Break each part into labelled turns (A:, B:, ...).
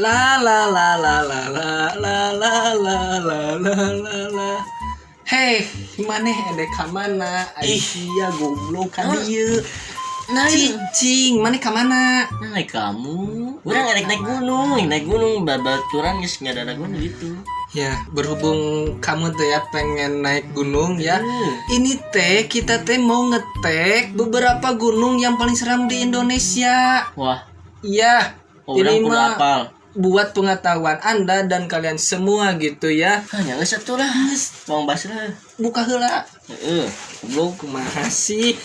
A: La la la la la la la la la la la la la. Hei, mana ada kamana? Aisyah goblok kan dia. Cicing, mana kamana?
B: Naik kamu. Orang naik gunung, babaturan geus ngadaragun gitu.
A: Ya, berhubung kamu tuh ya pengen naik gunung ya. Ini teh kita teh mau ngetek beberapa gunung yang paling seram di Indonesia.
B: Wah,
A: Iya.
B: orang
A: Ini
B: kudu
A: mah
B: apal.
A: buat pengetahuan Anda dan kalian semua gitu ya.
B: Hanya geus satu lah. Tong basah.
A: Buka heula.
B: Heeh, goblok.
A: Kumaha sih?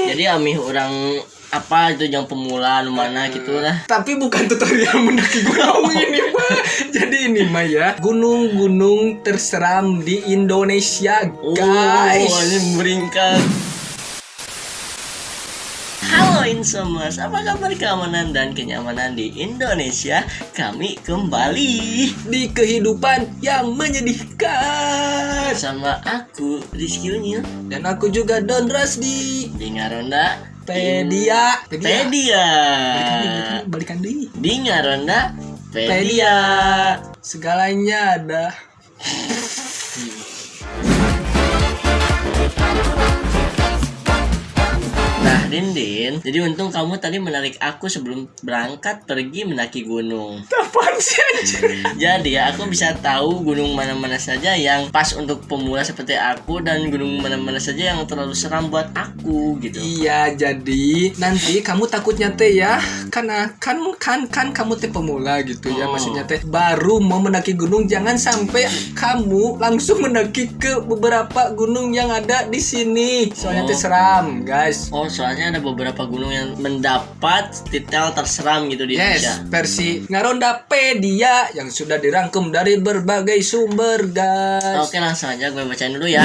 B: Jadi amih orang apa itu yang pemula nu mana gitu lah.
A: Tapi bukan tutorial mendaki gunung ini mah. Jadi ini mah ya gunung-gunung terseram di Indonesia, guys.
B: Oh, ini meringkat. Halo Insomas, apa kabar keamanan dan kenyamanan di Indonesia? Kami kembali
A: Di kehidupan yang menyedihkan.
B: sama aku Rizky Unyil
A: Dan aku juga Don Rasdi.
B: di Ngaronda
A: Pedia. Balikan deui.
B: di Ngaronda Pedia.
A: Segalanya ada.
B: Nah Dindin, jadi untung kamu tadi menarik aku sebelum berangkat pergi mendaki gunung.
A: Apaan sih anjir?
B: Jadi ya aku bisa tahu gunung mana-mana saja yang pas untuk pemula seperti aku dan gunung mana-mana saja yang terlalu seram buat aku gitu.
A: Iya, jadi nanti kamu takutnya teh ya, karena kan kamu teh pemula gitu ya, maksudnya teh baru mau mendaki gunung, jangan sampai kamu langsung mendaki ke beberapa gunung yang ada di sini. Soalnya teh seram, guys.
B: Oh, soalnya ada beberapa gunung yang mendapat titel terseram gitu di Indonesia.
A: Yes, versi Ngarondapedia yang sudah dirangkum dari berbagai sumber, guys.
B: Oke, langsung aja gue bacain dulu ya.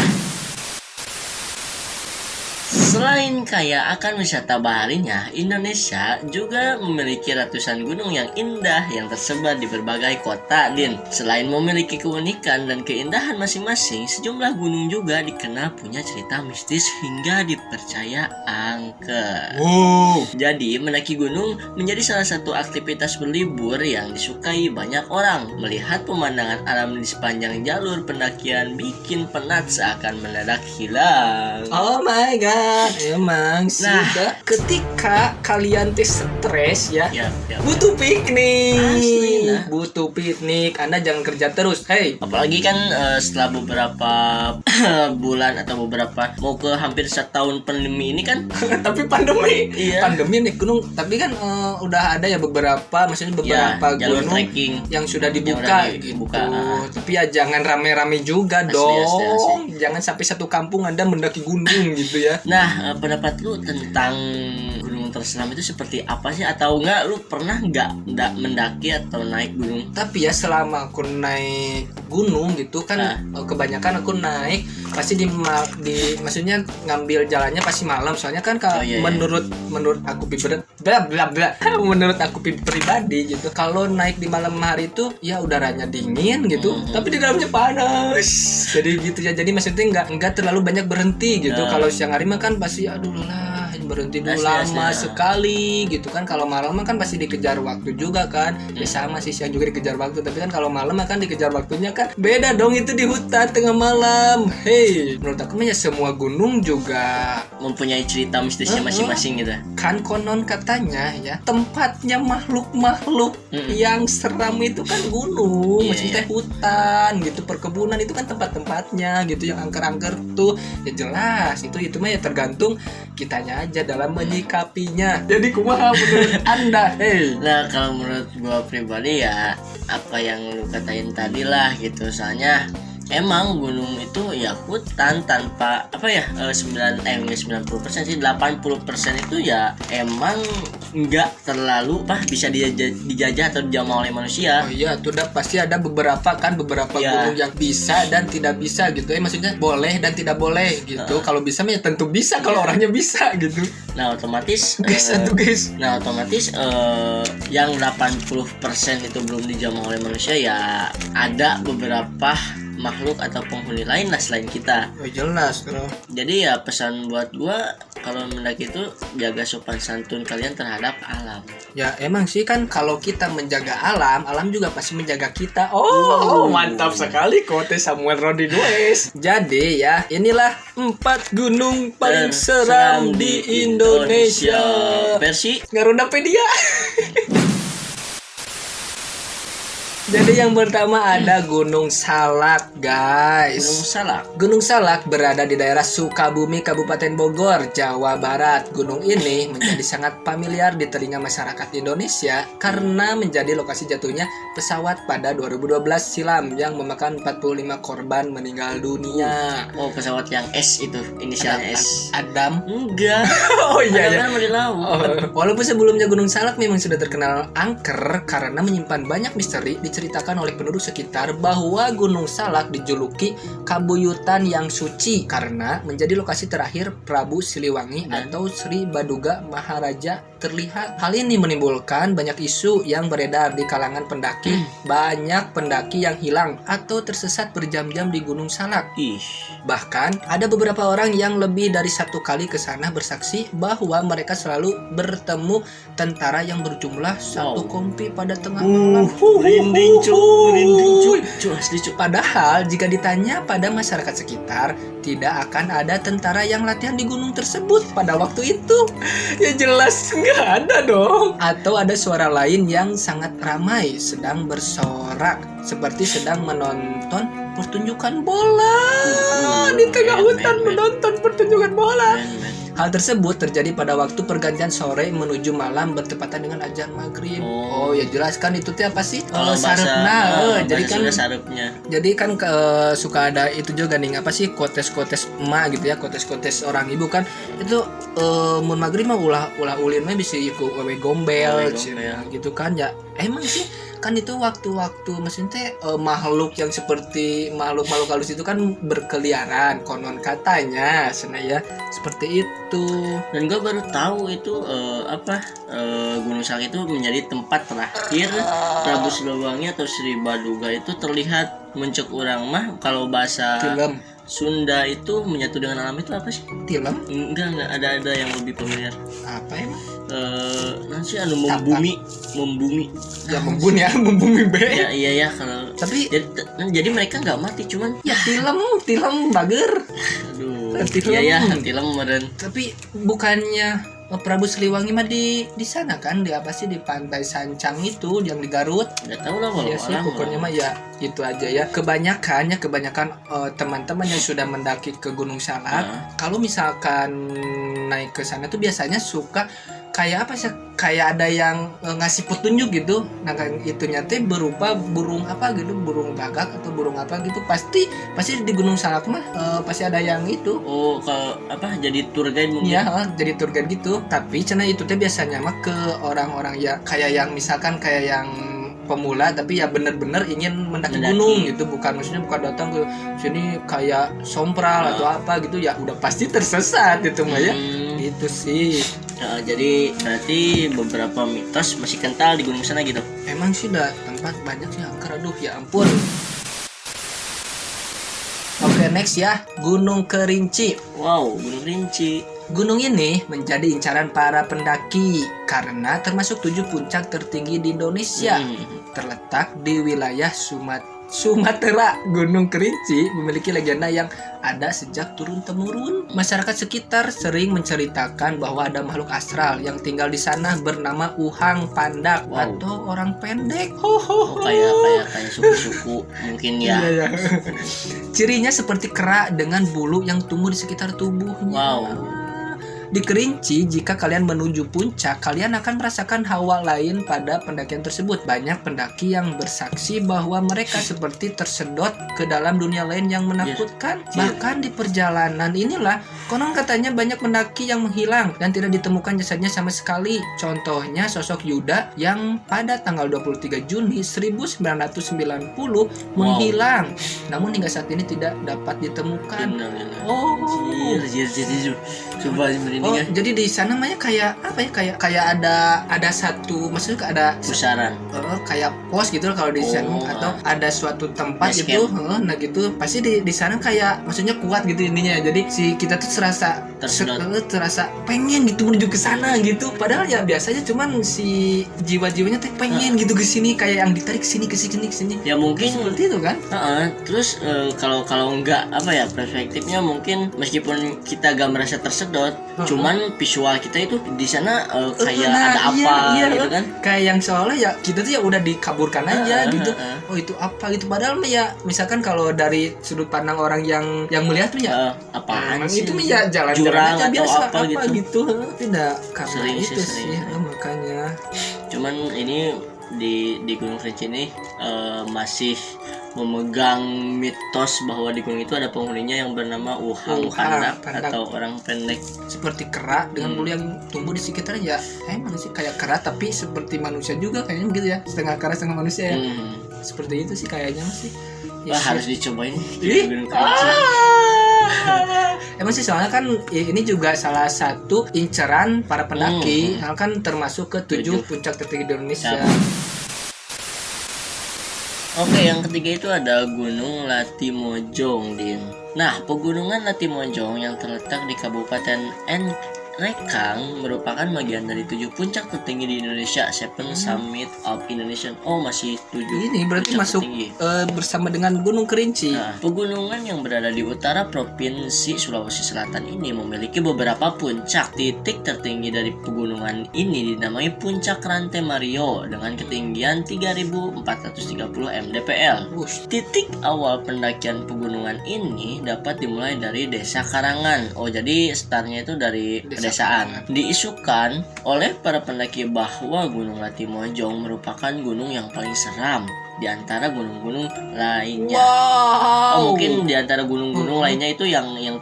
B: Selain kaya akan wisata baharinya, Indonesia juga memiliki ratusan gunung yang indah yang tersebar di berbagai kota, Din. Selain memiliki keunikan dan keindahan masing-masing, sejumlah gunung juga dikenal punya cerita mistis hingga dipercaya angker.
A: Wow.
B: Jadi, mendaki gunung menjadi salah satu aktivitas berlibur yang disukai banyak orang. Melihat pemandangan alam di sepanjang jalur pendakian bikin penat seakan mendadak hilang.
A: Oh my god, emang sih.
B: Nah.
A: Ketika kalian teh stres ya,
B: Ya.
A: butuh piknik.
B: Asli, nah.
A: Butuh piknik. Anda jangan kerja terus. Hey,
B: Apalagi kan setelah beberapa bulan atau beberapa mau ke hampir 1 tahun pandemi ini kan.
A: tapi pandemi.
B: Iya.
A: Pandemi nih gunung, tapi kan udah ada ya beberapa, maksudnya beberapa
B: jalur
A: gunung
B: trekking
A: yang sudah
B: yang
A: dibuka
B: udah
A: gitu.
B: dibuka.
A: Tapi ya jangan rame-rame juga
B: Asli,
A: dong.
B: asli.
A: Jangan sampai satu kampung Anda mendaki gunung gitu ya.
B: Nah, pendapat lu tentang gunung terseram itu seperti apa sih? Atau enggak lu pernah enggak mendaki atau naik gunung?
A: Tapi ya selama aku naik gunung gitu kan, kebanyakan aku naik pasti maksudnya ngambil jalannya pasti malam, soalnya kan
B: Iya.
A: menurut aku menurut aku pribadi gitu, kalau naik di malam hari itu ya udaranya dingin gitu, tapi di dalamnya panas, jadi gitu ya. Jadi maksudnya nggak terlalu banyak berhenti gitu. Kalau siang hari mah kan pasti aduh lah berhenti dulu lama sekali gitu kan. Kalau malam mah kan pasti dikejar waktu juga kan. Ya sama sih, siang juga dikejar waktu, tapi kan kalau malam mah kan dikejar waktunya kan beda dong, itu di hutan tengah malam. Hey, menurut aku mah ya semua gunung juga
B: Mempunyai cerita mistisnya masing-masing gitu.
A: kan konon katanya ya tempatnya makhluk-makhluk yang seram itu kan gunung,
B: Iya,
A: maksudnya hutan gitu, perkebunan itu kan tempat-tempatnya gitu, yang angker-angker tuh ya jelas itu mah ya tergantung kitanya aja dalam menyikapinya. Jadi kumaha menurut Anda? Hey.
B: Nah, kalau menurut gua pribadi ya apa yang lu katain tadi lah gitu. Soalnya emang gunung itu ya hutan tanpa apa ya 90% sih, 80% itu ya emang nggak terlalu bisa dijajah atau dijamah oleh manusia.
A: Oh iya, tuh udah pasti ada beberapa
B: Ya.
A: gunung yang bisa dan tidak bisa gitu ya, maksudnya boleh dan tidak boleh gitu. Kalau bisa mah ya tentu bisa kalau orangnya bisa gitu.
B: Nah, otomatis
A: Guys,
B: Nah, otomatis yang 80% itu belum dijamah oleh manusia ya ada beberapa makhluk atau penghuni lain lah selain kita.
A: Oh jelas bro.
B: Jadi ya pesan buat gua kalau mendaki itu jaga sopan santun kalian terhadap alam.
A: Ya emang sih kan kalau kita menjaga alam, alam juga pasti menjaga kita. Oh, mantap sekali kote Samuel Rodriguez. Jadi ya, inilah 4 gunung paling seram di Indonesia.
B: Versi
A: Garudapedia. Jadi yang pertama ada Gunung Salak, guys.
B: Gunung Salak.
A: Gunung Salak berada di daerah Sukabumi, Kabupaten Bogor, Jawa Barat. Gunung ini menjadi sangat familiar di telinga masyarakat Indonesia karena menjadi lokasi jatuhnya pesawat pada 2012 silam yang memakan 45 korban meninggal dunia.
B: Oh, pesawat yang S itu, inisialnya S.
A: Adam.
B: Enggak.
A: Oh iya ya.
B: Kan mau di laut.
A: Walaupun sebelumnya Gunung Salak memang sudah terkenal angker karena menyimpan banyak misteri, diceritakan oleh penduduk sekitar bahwa Gunung Salak dijuluki Kabuyutan yang Suci karena menjadi lokasi terakhir Prabu Siliwangi atau Sri Baduga Maharaja terlihat. Hal ini menimbulkan banyak isu yang beredar di kalangan pendaki. Banyak pendaki yang hilang atau tersesat berjam-jam di Gunung Salak.
B: Ih.
A: Bahkan ada beberapa orang yang lebih dari 1 kali ke sana bersaksi bahwa mereka selalu bertemu tentara yang berjumlah 1 kompi pada tengah malam.
B: Rinding cu, asli cu.
A: Padahal jika ditanya pada masyarakat sekitar, tidak akan ada tentara yang latihan di gunung tersebut pada waktu itu. Ya jelas nggak ada dong. Atau ada suara lain yang sangat ramai sedang bersorak seperti sedang menonton pertunjukan bola di tengah hutan menonton pertunjukan bola. Hal tersebut terjadi pada waktu pergantian sore menuju malam bertepatan dengan azan maghrib. Oh ya jelas kan itu teh apa sih? Sarepna. Jadi kan
B: sarepnya.
A: Jadi kan suka ada itu juga nih apa sih kotes-kotes emak gitu ya, kotes-kotes orang ibu kan itu mun maghrib mah ulah ulin mah bisa ikut wewe gombel gitu kan ya. Emang sih kan itu waktu-waktu mesin teh makhluk yang seperti makhluk-makhluk halus itu kan berkeliaran konon katanya ya seperti itu.
B: Dan gue baru tahu itu Gunung Salak itu menjadi tempat terakhir Prabu Siliwangi atau Sri Baduga itu terlihat mencek orang mah kalau bahasa
A: Film
B: Sunda itu menyatu dengan alam itu apa sih?
A: Film?
B: Enggak ada yang lebih familiar.
A: Apa emang?
B: Nanti membumi.
A: Ya membumi be.
B: Ya iya kalau.
A: Tapi
B: jadi mereka nggak mati cuman.
A: Ya film bager.
B: Aduh. Iya film meren.
A: Tapi bukannya Prabu Siliwangi mah di sana kan di apa sih di Pantai Sancang itu yang di Garut.
B: Nggak tahu lah kalau
A: ya sih pokoknya mah ya itu aja ya. Kebanyakan teman-teman yang sudah mendaki ke Gunung Salak kalau misalkan naik ke sana tuh biasanya suka kayak apa sih kayak ada yang ngasih petunjuk gitu. Nah kan itunya teh berupa burung apa gitu, burung gagak atau burung apa gitu. Pasti di Gunung Salak mah pasti ada yang itu.
B: Oh, kalau apa jadi tour guide mungkin.
A: Iya, jadi tour guide gitu. Tapi cenah itu teh biasanya mah ke orang-orang ya kayak yang misalkan kayak yang pemula tapi ya bener-bener ingin mendaki gunung gitu, bukan datang ke sini kayak sompral atau apa gitu ya udah pasti tersesat gitu mah ya. Gitu sih.
B: Jadi berarti beberapa mitos masih kental di gunung sana gitu.
A: Emang sih udah tempat banyak sih angker, aduh ya ampun. Oke, next ya, Gunung Kerinci.
B: Wow, Gunung Kerinci.
A: Gunung ini menjadi incaran para pendaki karena termasuk 7 puncak tertinggi di Indonesia. Terletak di wilayah Sumatera. Gunung Kerinci memiliki legenda yang ada sejak turun-temurun. Masyarakat sekitar sering menceritakan bahwa ada makhluk astral yang tinggal di sana bernama Uhang Pandak atau orang pendek.
B: Kayak suku-suku mungkin ya.
A: Iya. Cirinya seperti kera dengan bulu yang tumbuh di sekitar tubuhnya.
B: Wow.
A: Di Kerinci, jika kalian menuju puncak, kalian akan merasakan hawa lain pada pendakian tersebut. Banyak pendaki yang bersaksi bahwa mereka seperti tersedot ke dalam dunia lain yang menakutkan. Bahkan di perjalanan inilah, konon katanya banyak pendaki yang menghilang dan tidak ditemukan jasadnya sama sekali. Contohnya sosok Yuda yang pada tanggal 23 Juni 1990 menghilang. Namun hingga saat ini tidak dapat ditemukan. Jadi di sana namanya kayak apa ya? Kayak ada satu, maksudnya ada
B: pusaran.
A: Kayak pos gitu kalau di sana atau ada suatu tempat gitu. Nah gitu pasti di sana kayak maksudnya kuat gitu ininya. Jadi si kita tuh serasa
B: tersedot.
A: terasa pengen gitu menuju ke sana gitu. Padahal ya biasanya cuman si jiwa-jiwanya teh pengen gitu ke sini, kayak yang ditarik sini ke sini ke sini.
B: Ya mungkin
A: Seperti itu kan?
B: terus kalau enggak apa ya, perspektifnya mungkin meskipun kita gak merasa tersedot, cuman visual kita itu di sana kayak ada apa gitu kan?
A: Kayak yang seolah ya kita tuh ya udah dikaburkan aja gitu. Oh itu apa gitu. Padahal mah ya misalkan kalau dari sudut pandang orang yang melihat tuh ya
B: apaan
A: emang
B: sih?
A: itu mah ya jalan-jalan
B: Jurang
A: aja
B: atau
A: biasa
B: apa gitu.
A: Tidak karena
B: Sering
A: itu
B: sih.
A: makanya.
B: Cuman ini di Gunung Kerinci ini masih memegang mitos bahwa di gunung itu ada penghuninya yang bernama Uhang Pandak atau orang pendek,
A: seperti kera dengan bulu yang tumbuh di sekitarnya. Ya emang sih kayak kera tapi seperti manusia juga kayaknya gitu ya, setengah kera setengah manusia ya. Seperti itu sih kayaknya masih.
B: Wah, harus dicobain di Gunung Kerinci.
A: Emang sih soalnya kan ini juga salah satu inceran para pendaki, kan termasuk ke 7 puncak tertinggi di Indonesia.
B: Oke, yang ketiga itu ada Gunung Latimojong, Din. Nah, pegunungan Latimojong yang terletak di Kabupaten Rekang merupakan bagian dari 7 puncak tertinggi di Indonesia, 7 Summit of Indonesia. Oh, masih 7.
A: Ini berarti masuk bersama dengan Gunung Kerinci.
B: Nah, pegunungan yang berada di utara Provinsi Sulawesi Selatan ini memiliki beberapa puncak. Titik tertinggi dari pegunungan ini dinamai Puncak Rantai Mario dengan ketinggian 3.430 mdpl. Titik awal pendakian pegunungan ini dapat dimulai dari Desa Karangan. Oh, jadi startnya itu dari pedesaan. Diisukan oleh para pendaki bahwa Gunung Latimojong merupakan gunung yang paling seram di antara gunung-gunung lainnya.
A: Wow.
B: Oh, mungkin di antara gunung-gunung lainnya itu yang 7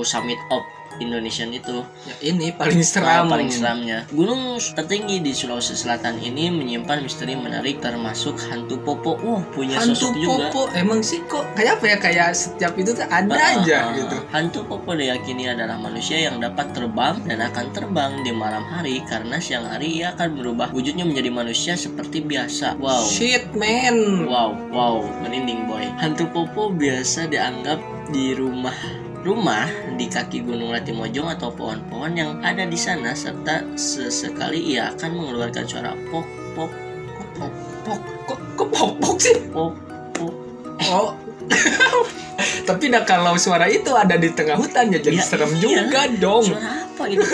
B: Summit of Indonesia itu.
A: Ya ini paling seram.
B: Paling seramnya. Gunung tertinggi di Sulawesi Selatan ini menyimpan misteri menarik termasuk hantu Popo. Punya sosok juga.
A: Hantu Popo emang sih kok kayak apa ya, kayak setiap itu tuh ada aja gitu.
B: Hantu Popo diyakini adalah manusia yang dapat terbang dan akan terbang di malam hari karena siang hari ia akan berubah wujudnya menjadi manusia seperti biasa. Wow.
A: Shit man.
B: Wow, merinding boy. Hantu Popo biasa dianggap di rumah di kaki Gunung Latimojong atau pohon-pohon yang ada di sana, serta sesekali ia akan mengeluarkan suara pok pok
A: pok pok. Kok pok pok sih?
B: Pok pok.
A: Oh. Tapi kalau suara itu ada di tengah hutan ya jadi serem juga dong.
B: Suara apa gitu?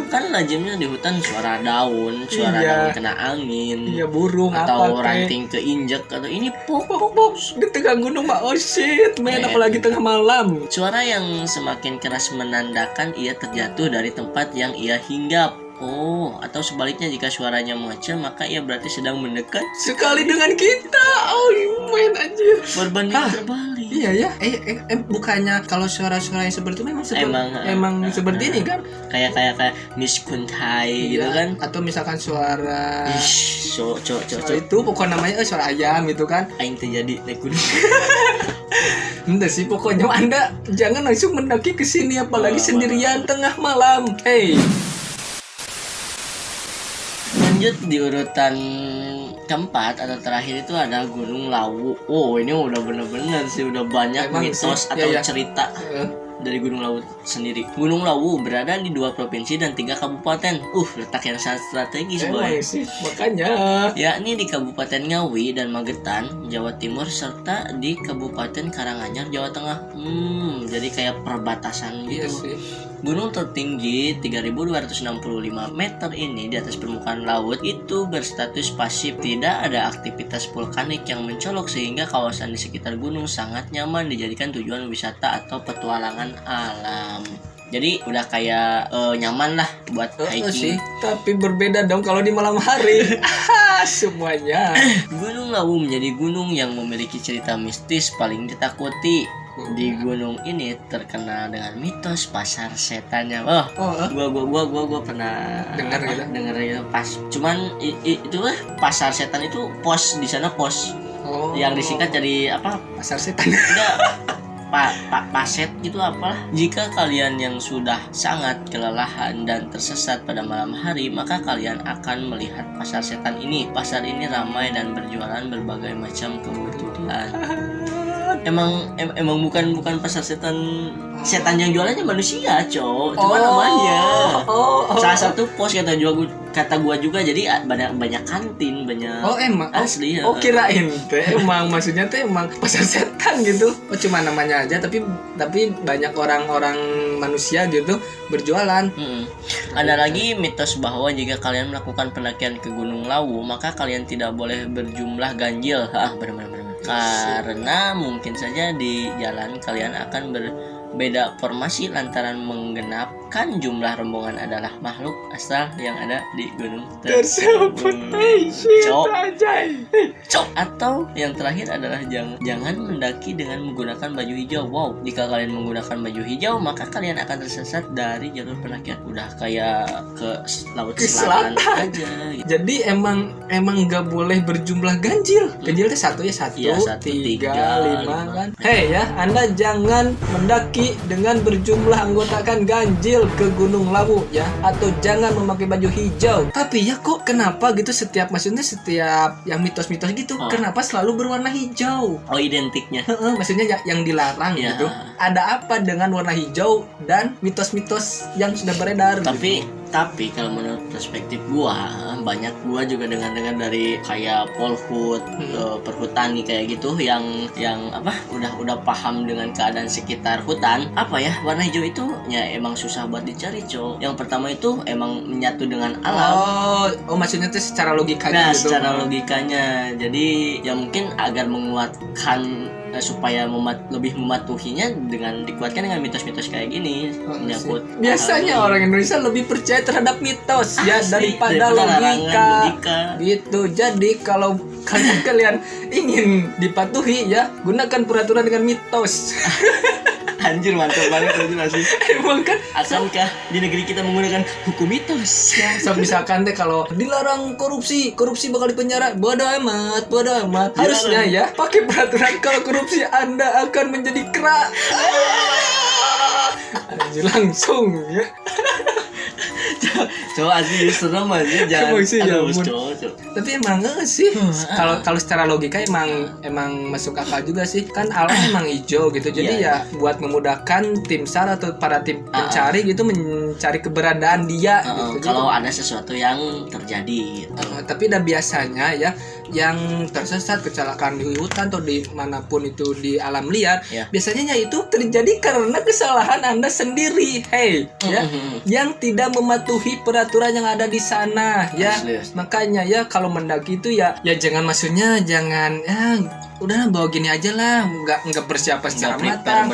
B: Kan lazimnya di hutan suara daun, daun kena angin.
A: Iya, burung
B: atau ranting keinjek, atau ini pok pok
A: pok di tengah gunung mah. Oh shit man, apalagi tengah malam.
B: Suara yang semakin keras menandakan ia terjatuh dari tempat yang ia hinggap. Atau sebaliknya, jika suaranya mengecil maka ia berarti sedang mendekat
A: sekali dengan kita. Oh main aja.
B: Berbanding terbalik.
A: Iya ya. Bukannya kalau suara-suara yang seperti itu memang seperti ini kan? Kayak
B: Miss Kuntai gitu kan?
A: Atau misalkan suara
B: itu
A: pokoknya namanya suara ayam gitu kan?
B: Aing terjadi naik gunung.
A: Entah sih, pokoknya Anda jangan langsung mendaki ke sini apalagi sendirian tengah malam. Hey.
B: Lanjut di urutan keempat atau terakhir itu ada Gunung Lawu. Ini udah bener-bener sih, udah banyak mitos atau cerita dari Gunung Lawu sendiri. Gunung Lawu berada di 2 provinsi dan 3 kabupaten. Letak yang sangat strategis boy.
A: Sih, makanya.
B: Yakni di Kabupaten Ngawi dan Magetan, Jawa Timur, serta di Kabupaten Karanganyar, Jawa Tengah. Jadi kayak perbatasan gitu.
A: Iya sih.
B: Gunung tertinggi 3.265 meter ini di atas permukaan laut itu berstatus pasif. Tidak ada aktivitas vulkanik yang mencolok sehingga kawasan di sekitar gunung sangat nyaman dijadikan tujuan wisata atau petualangan alam. Jadi udah kayak nyaman lah buat hiking.
A: Sih, tapi berbeda dong kalau di malam hari. Semuanya.
B: Gunung Lawu menjadi gunung yang memiliki cerita mistis paling ditakuti. Di gunung ini terkenal dengan mitos pasar setannya. Gua pernah dengar gitu pas. Cuman itu pasar setan itu pos di sana pos. Yang disingkat jadi apa?
A: Pasar setan.
B: Enggak. Paset gitu apalah. Jika kalian yang sudah sangat kelelahan dan tersesat pada malam hari, maka kalian akan melihat pasar setan ini. Pasar ini ramai dan berjualan berbagai macam kebutuhan. emang bukan pasar setan. Setan yang jualannya manusia, cowok. Cuma namanya. Salah satu pos kata gua juga, jadi banyak kantin, banyak.
A: Oh emang
B: asli ya.
A: Oh kirain teh emang maksudnya teh emang pasar setan gitu. Oh cuma namanya aja, tapi banyak orang-orang manusia gitu berjualan.
B: Ada lagi mitos bahwa jika kalian melakukan pendakian ke Gunung Lawu, maka kalian tidak boleh berjumlah ganjil. Benar. Karena mungkin saja di jalan kalian akan berbeda formasi lantaran menggenapkan jumlah rombongan adalah makhluk astral yang ada di gunung tersebut. Cok. Atau yang terakhir adalah jangan mendaki dengan menggunakan baju hijau. Wow, jika kalian menggunakan baju hijau maka kalian akan tersesat dari jalur pendakian. Udah kayak ke laut selatan aja.
A: Jadi emang nggak boleh berjumlah ganjil. Ganjil itu satu ya, 1, 3, 5 kan. Hei ya, Anda jangan mendaki dengan berjumlah anggota kan ganjil ke Gunung Lawu ya, atau jangan memakai baju hijau. Tapi ya kok kenapa gitu setiap yang mitos-mitos gitu kenapa selalu berwarna hijau?
B: Oh, identiknya.
A: Maksudnya yang dilarang
B: ya.
A: Gitu. Ada apa dengan warna hijau dan mitos-mitos yang sudah beredar?
B: Tapi kalau menurut perspektif gua, banyak gua juga dengar dari kayak Polhut, perhutani kayak gitu yang udah paham dengan keadaan sekitar hutan. Warna hijau itu ya emang susah buat dicari, Cok. Yang pertama itu emang menyatu dengan alam.
A: Oh maksudnya itu secara logikanya gitu.
B: Secara logikanya. Jadi ya mungkin agar menguatkan supaya lebih mematuhinya dengan dikuatkan dengan mitos-mitos kayak gini menyangkut.
A: Biasanya orang Indonesia lebih percaya terhadap mitos ya daripada logika. Gitu. Jadi kalau kalian ingin dipatuhi ya, gunakan peraturan dengan mitos.
B: Anjir, mantap banget itu masih.
A: Emang kan
B: akankah di negeri kita menggunakan hukum mitos?
A: Ya, misalkan deh kalau dilarang korupsi bakal dipenjara. Bodoh amat. Harusnya ya pakai peraturan kalau korupsi Anda akan menjadi kera. Anjir langsung ya.
B: Coba asli serem aja jangan.
A: Tapi emang enggak sih. Kalau secara logika emang masuk akal juga sih. Kan alam emang hijau gitu. Jadi ya buat memudahkan tim SAR atau para tim pencari gitu mencari keberadaan dia gitu.
B: Kalau ada sesuatu yang terjadi gitu.
A: Tapi udah biasanya ya yang tersesat, kecelakaan di hutan atau di manapun itu di alam liar, biasanya itu terjadi karena kesalahan Anda sendiri. Yang tidak mematuhi peraturan yang ada di sana ya. Makanya ya kalau mendaki itu ya jangan udah bawa gini aja lah, nggak persiapan secara matang.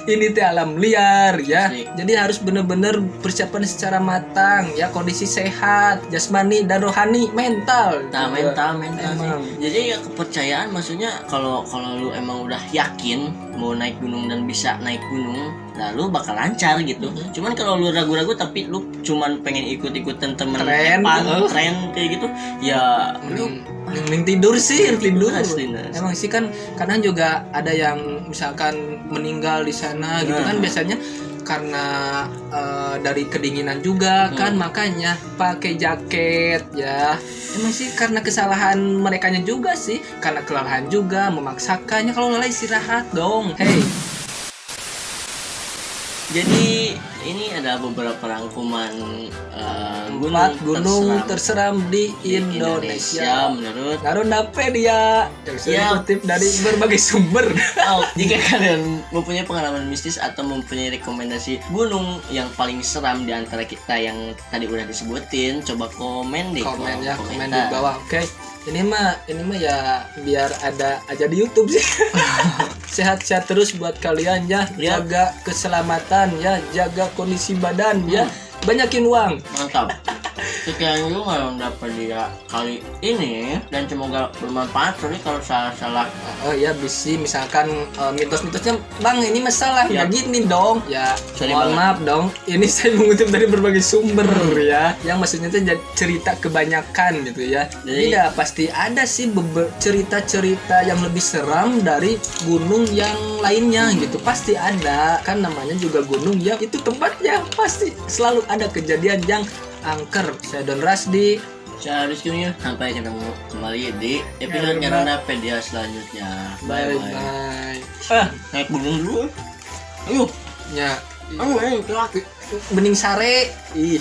A: Ini teh alam liar ya. Jadi harus benar-benar persiapan secara matang ya, kondisi sehat jasmani dan rohani, mental.
B: Mental sih. Jadi ya kepercayaan, maksudnya kalau lu emang udah yakin mau naik gunung dan bisa naik gunung, lalu bakal lancar gitu. Cuman kalau lu ragu-ragu tapi lu cuman pengen ikut-ikutan temen tren kayak gitu, ya lu
A: tidur. Emang sih kan kadang juga ada yang misalkan meninggal di sana gitu kan, biasanya karena dari kedinginan juga kan, makanya pakai jaket ya. Emang sih karena kesalahan merekanya juga sih, karena kelelahan juga memaksakannya. Kalau lelah istirahat dong. Jadi ini ada beberapa rangkuman gunung terseram di Indonesia
B: menurut
A: Narodapedia yang sudah dikutip dari berbagai sumber.
B: Jika kalian mempunyai pengalaman mistis atau mempunyai rekomendasi gunung yang paling seram di antara kita yang tadi udah disebutin, coba komen di
A: bawah. Oke. Ini mah ya biar ada aja di YouTube sih. Sehat-sehat terus buat kalian ya. Jaga keselamatan ya, jaga kondisi badan ya. Banyakin uang.
B: Mantap. Sekian dulu nggak dapat dia kali ini, dan semoga bermanfaat. Sorry kalau salah.
A: Bisi misalkan mitos-mitosnya bang ini masalah ya gini dong ya. Mohon maaf dong. Ini saya mengutip dari berbagai sumber ya. Yang maksudnya itu cerita kebanyakan gitu ya. Jadi ya pasti ada sih cerita-cerita yang lebih seram dari gunung yang lainnya gitu. Pasti ada. Kan namanya juga gunung ya. Itu tempatnya pasti selalu ada kejadian yang angker. Saya Don Rasdi
B: Saya Rizky, sampai ketemu kembali di episode Ngerondapedia selanjutnya.
A: Bye
B: Bye
A: bye.
B: naik gunung dulu. Ayo,
A: Ya.
B: ayo, laki.
A: Bening sare.
B: Ih.